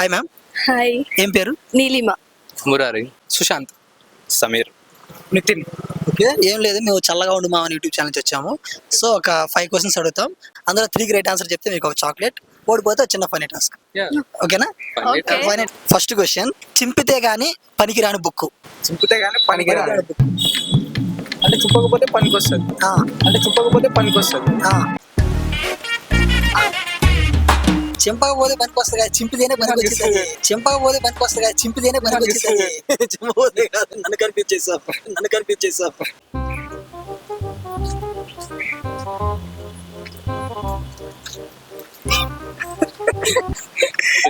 Hi ma'am. Hi. ఏం పేరు? Neelima. Murari, Sushant, Sameer, Nitin. Okay, ఏం లేదు, మేము చల్లగా ఉండు మామని యూట్యూబ్ ఛానల్ నుంచి వచ్చాము. సో ఒక 5 క్వశ్చన్స్ అడుగుతాం, అందులో 3 రైట్ ఆన్సర్ చెప్తే మీకు ఒక చాక్లెట్, ఓడిపోతే చిన్న ఫనీ టాస్క్. ఓకేనా? Okay. ఫస్ట్ క్వశ్చన్, చింపితే గానీ పనికిరాని బుక్. చింపితే గానీ పనికిరాని అంటే చింపకపోతే పనికి వస్తుంది. చింపకపోతే పనికి వస్తుంది. చింపకపోతే పనికి వస్తుంది కదా, చింపితేనే పనికి వచ్చింది. చింపకపోతే పనికి వస్తుంది కదా, చింపితేనే పనికి వచ్చింది. చింపకపోతే కాదు, నన్ను కనిపించేసావు.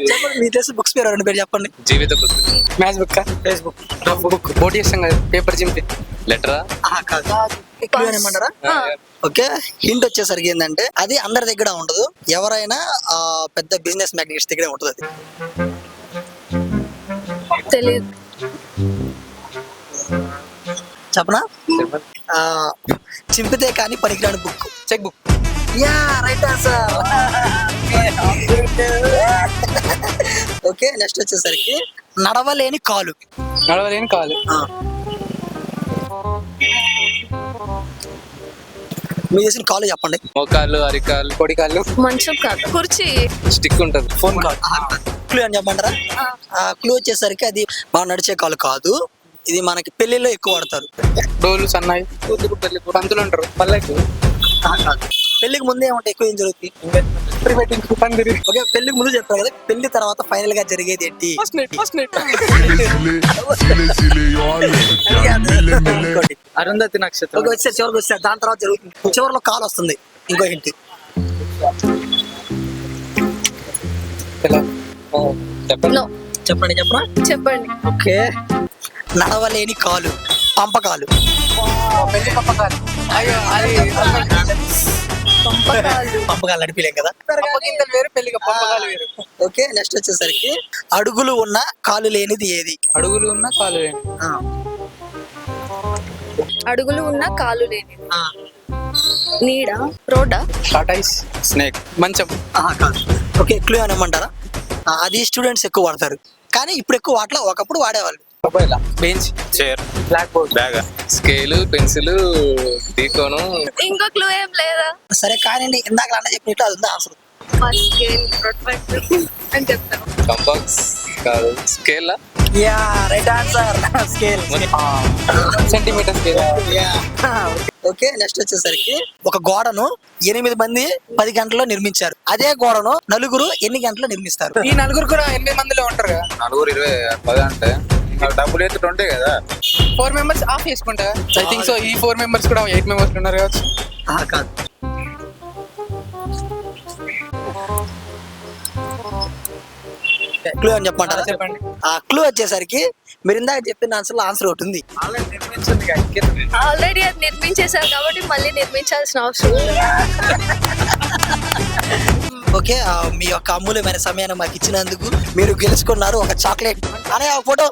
చెప్పండి, మీ తెలిసిన బుక్స్ పేరు 2 పేరు చెప్పండి. జీవిత పుస్తకం, మ్యాథ్స్ బుక్, ఫేస్బుక్ బుక్ పోటీ చేస్తాం కదా, పేపర్ చింపి. లెటరా? కాదు, ఏమంటారా? ఓకే, హింట్ వచ్చేసరికి ఏంటంటే అది అందరి దగ్గర ఉండదు, ఎవరైనా పెద్ద బిజినెస్ మ్యాగ్నెట్స్ దగ్గరే ఉంటుంది. అది తెలియదు. చెప్పనా? చింపితే కానీ పనికిరాని book. Cheque book. Yeah, right answer. Okay, next వచ్చేసరికి నడవలేని కాలు. నడవలేని కాలు. మీరు చేసిన కాలు చెప్పండి. మోకాళ్ళు, అరికాళ్ళు, పొడికాళ్ళు. మంచం కాదు, కుర్చీ. స్టిక్ ఉంటుంది. Phone call. క్లూ అని చెప్పమంటారా? క్లూ వచ్చేసరికి అది బాగా నడిచే కాలు కాదు, ఇది మనకి పెళ్లిలో ఎక్కువ వాడతారు. డోలు, సన్నాయి, కూతురు, పెళ్లి, పంతులు అంటారు. పల్లెకి. పెళ్లికి ముందే ఏమంటే ఎక్కువ ఏం జరుగుతుంది? ప్రీ వెడ్డింగ్, పందిరి. ఓకే, పెళ్లికి ముందు చెప్తారు కదా, పెళ్లి తర్వాత ఫైనల్ గా జరిగేది ఏంటి? First night. ఇంకోటి. అరుంధతి నక్షత్రం. ఓకే, వచ్చారు, చివరికి వచ్చారు, దాని తర్వాత జరుగుతుంది, చివరిలో కాల్ వస్తుంది. ఇంకో హింట్. చెప్పండి. No. చెప్పండి. ఓకే, నడవలేని కాలు, పంపకాలు. పెళ్లి పంపకాలు. అయ్యో, అది పంపకాలు నడిపిలేం కదా. పంపగింతలు వేరు, పెళ్లికి పంపకాలు వేరు. ఓకే, నెక్స్ట్ వచ్చేసరికి అడుగులు ఉన్న కాలు లేనిది ఏది? అడుగులు ఉన్న కాలు వేరు. అడుగులు ఉన్న కాలు లేని. నీడ, రోడ్డా? టాటాయిస్, స్నేక్, మంచం. కాదు. ఓకే, క్లూ అని ఇమ్మంటారా? అది స్టూడెంట్స్ ఎక్కువ వాడతారు, కానీ ఇప్పుడు ఎక్కువ వాడలా, ఒకప్పుడు వాడేవాళ్ళు. Mobile, bench, chair, black board, bag, scale, pencil, తీకోను. ఇంకో క్లూ ఏం లేదా? సరే కానీ ఇందాక అన్న చెప్పినట్లు అది ఉంది ఆన్సర్. స్కేల్, ప్రొట్రాక్టర్ అని చెప్తాను. కంపాస్ కాదు, స్కేలా? Yeah, right answer. Scale. Centimetre scale. Okay, next వచ్చేసరికి ఒక గోడను 8 మంది 10 గంటల్లో నిర్మించారు, అదే గోడను నలుగురు ఎన్ని గంటల్లో నిర్మిస్తారు? ఈ నలుగురు కూడా 8 మందిలో ఉంటారు కదా. 4 20 10 అంటే డబ్బులు అయితే 20 కదా. 4 మెంబర్స్ ఆఫ్ చేసుకుంటా. I think so. ఈ 4 మెంబర్స్ కూడా 8 మెంబర్స్ ఉన్నారు కావచ్చు. కాదు. క్లూ అని చెప్పమంటారా? చెప్పండి. క్లూ వచ్చేసరికి మీరు ఇందాక చెప్పిన ఆన్సర్ ఒకటి ఉంది. ఆల్రెడీ అది నిర్మించేశారు కాబట్టి మళ్ళీ నిర్మించాల్సిన అవసరం లేదు. ఓకే, మీ యొక్క అమూల్యమైన సమయాన్ని మాకు ఇచ్చినందుకు మీరు గెలుచుకున్నారు ఒక చాక్లెట్. అనే ఫోటో